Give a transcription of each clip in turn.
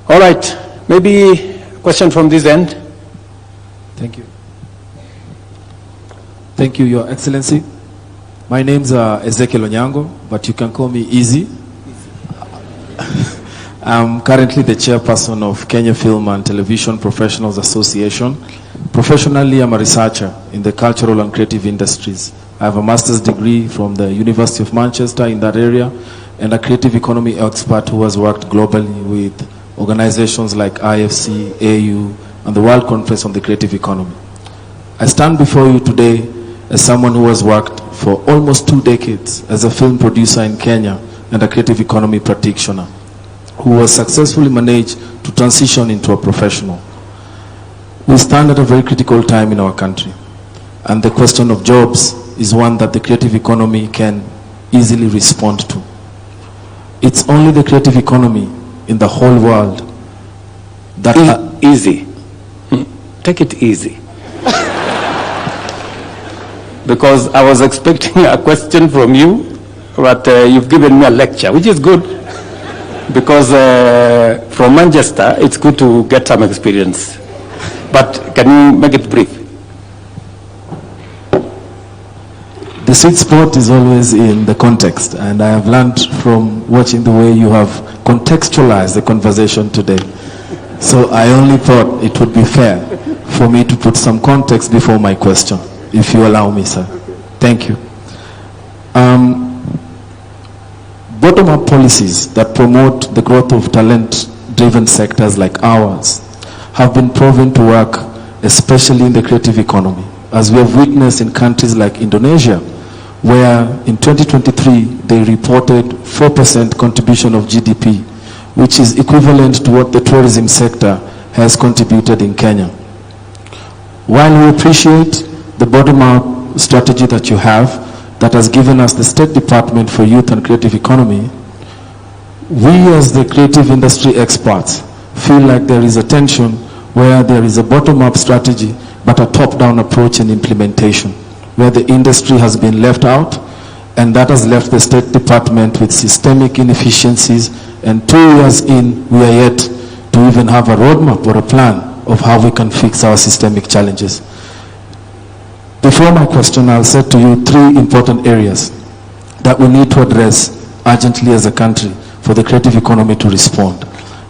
All right, maybe a question from this end. Thank you. Thank you, Your Excellency. My name's Ezekiel Onyango, but you can call me Easy. I'm currently the chairperson of Kenya Film and Television Professionals Association. Professionally, I'm a researcher in the cultural and creative industries. I have a master's degree from the University of Manchester in that area, and a creative economy expert who has worked globally with organizations like IFC, AU, and the World Conference on the Creative Economy. I stand before you today as someone who has worked for almost 2 decades as a film producer in Kenya and a creative economy practitioner, who has successfully managed to transition into a professional. We stand at a very critical time in our country, and the question of jobs is one that the creative economy can easily respond to. It's only the creative economy in the whole world that... Easy. Take it easy. Because I was expecting a question from you, but you've given me a lecture, which is good. Because from Manchester, it's good to get some experience. But can you make it brief? The sweet spot is always in the context, and I have learned from watching the way you have contextualized the conversation today. So I only thought it would be fair for me to put some context before my question, if you allow me, sir. Thank you. Bottom-up policies that promote the growth of talent-driven sectors like ours have been proven to work, especially in the creative economy, as we have witnessed in countries like Indonesia, where in 2023 they reported 4% contribution of GDP, which is equivalent to what the tourism sector has contributed in Kenya. While we appreciate the bottom-up strategy that you have, that has given us the State Department for Youth and Creative Economy, we as the creative industry experts feel like there is a tension where there is a bottom-up strategy but a top-down approach in implementation, where the industry has been left out, and that has left the State Department with systemic inefficiencies, and 2 years in, we are yet to even have a roadmap or a plan of how we can fix our systemic challenges. Before my question, I'll set to you 3 important areas that we need to address urgently as a country for the creative economy to respond.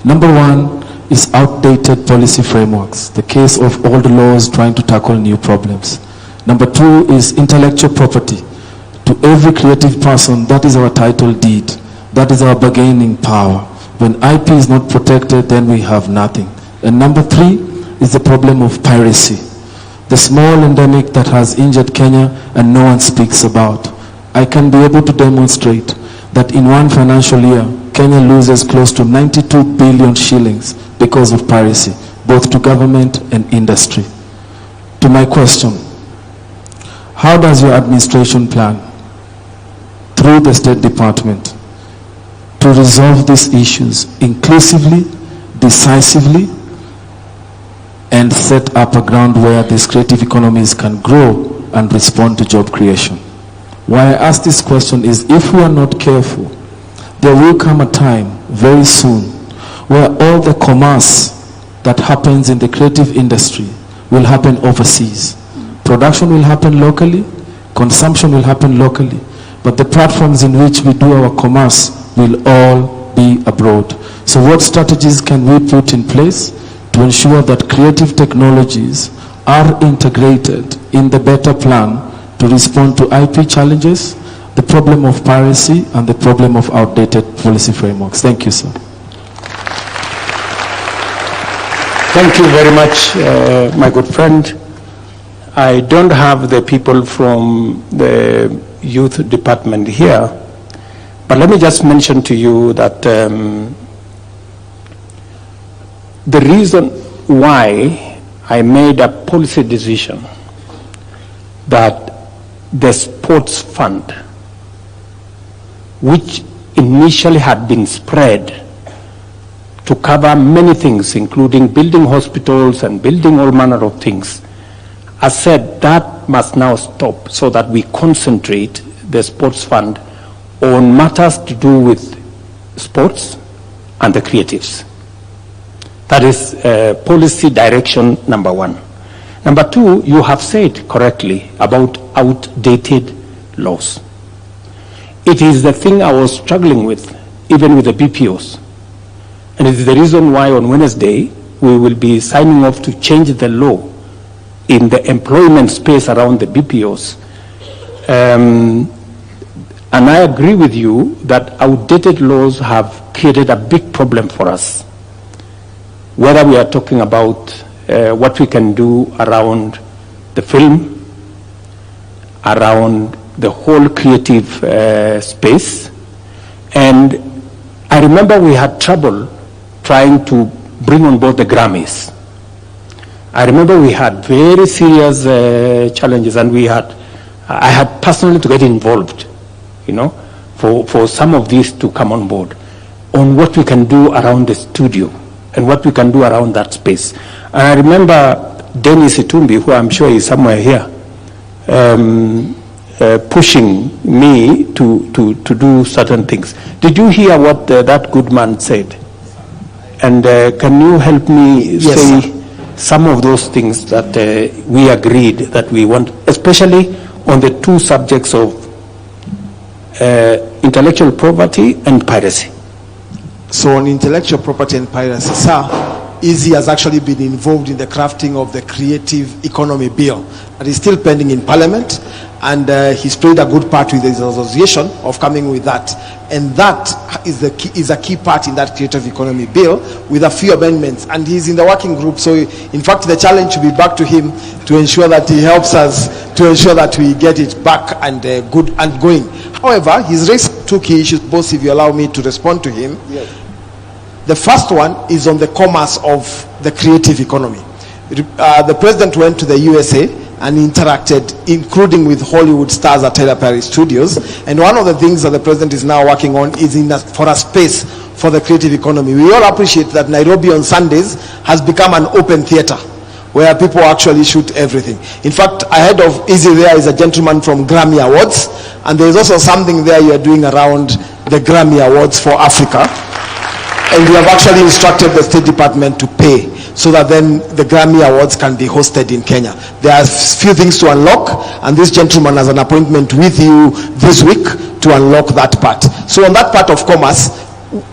Number 1 is outdated policy frameworks, the case of old laws trying to tackle new problems. Number 2 is intellectual property. To every creative person, that is our title deed. That is our bargaining power. When IP is not protected, then we have nothing. And number 3 is the problem of piracy, the small endemic that has injured Kenya and no one speaks about. I can be able to demonstrate that in one financial year, Kenya loses close to 92 billion shillings because of piracy, both to government and industry. To my question, how does your administration plan, through the State Department, to resolve these issues inclusively, decisively, and set up a ground where these creative economies can grow and respond to job creation? Why I ask this question is, if we are not careful, there will come a time very soon where all the commerce that happens in the creative industry will happen overseas. Production will happen locally, consumption will happen locally, but the platforms in which we do our commerce will all be abroad. So what strategies can we put in place to ensure that creative technologies are integrated in the better plan to respond to IP challenges, the problem of piracy, and the problem of outdated policy frameworks? Thank you, sir. Thank you very much, my good friend. I don't have the people from the youth department here, but let me just mention to you that the reason why I made a policy decision that the sports fund, which initially had been spread to cover many things, including building hospitals and building all manner of things, I said that must now stop so that we concentrate the sports fund on matters to do with sports and the creatives. That is policy direction number one. Number two, you have said correctly about outdated laws. It is the thing I was struggling with, even with the BPOs. And it is the reason why on Wednesday, we will be signing off to change the law in the employment space around the BPOs. And I agree with you that outdated laws have created a big problem for us. Whether we are talking about what we can do around the film, around the whole creative space. And I remember we had trouble trying to bring on board the Grammys. I remember we had very serious challenges, and I had personally to get involved, for some of these to come on board, on what we can do around the studio and what we can do around that space. And I remember Dennis Itumbi, who I'm sure is somewhere here, pushing me to do certain things. Did you hear what that good man said? And can you help me say some of those things that we agreed that we want, especially on the two subjects of intellectual property and piracy? So on intellectual property and piracy, sir, Easy has actually been involved in the crafting of the creative economy bill that is still pending in Parliament, and he's played a good part with his association of coming with that. And that is a key part in that creative economy bill, with a few amendments, and he's in the working group. So in fact, the challenge will be back to him to ensure that he helps us to ensure that we get it back and good and going. However, he's raised two key issues, both, if you allow me to respond to him. Yes. The first one is on the commerce of the creative economy. The president went to the USA and interacted, including with Hollywood stars at Tyler Perry Studios. And one of the things that the president is now working on is for a space for the creative economy. We all appreciate that Nairobi on Sundays has become an open theater where people actually shoot everything. In fact, ahead of Easy there is a gentleman from Grammy Awards, and there is also something there you are doing around the Grammy Awards for Africa. And we have actually instructed the State Department to pay so that then the Grammy Awards can be hosted in Kenya. There are a few things to unlock, and this gentleman has an appointment with you this week to unlock that part. So on that part of commerce,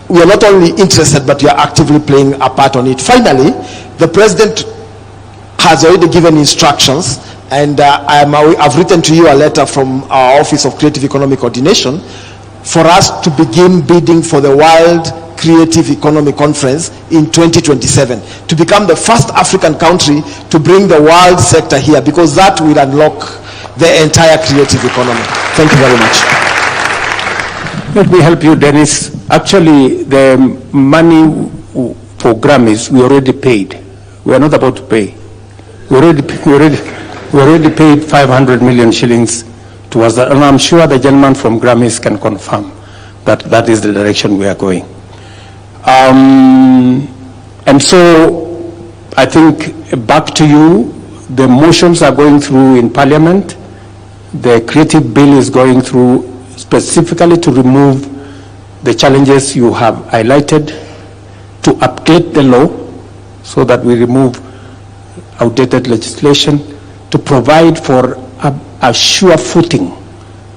we are not only interested, but we are actively playing a part on it. Finally, the president has already given instructions, and I've written to you a letter from our Office of Creative Economic Coordination for us to begin bidding for the World Creative Economy Conference in 2027 to become the first African country to bring the world sector here, because that will unlock the entire creative economy. Thank you very much. Let me help you, Dennis. Actually, the money for Grammys we already paid. We are not about to pay. We already paid 500 million shillings towards that, and I'm sure the gentleman from Grammys can confirm that that is the direction we are going. And so I think back to you, the motions are going through in Parliament. The creative bill is going through specifically to remove the challenges you have highlighted, to update the law so that we remove outdated legislation, to provide for a sure footing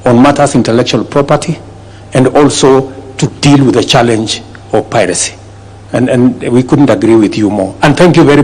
on matters intellectual property, and also to deal with the challenge of piracy. And we couldn't agree with you more. And thank you very much.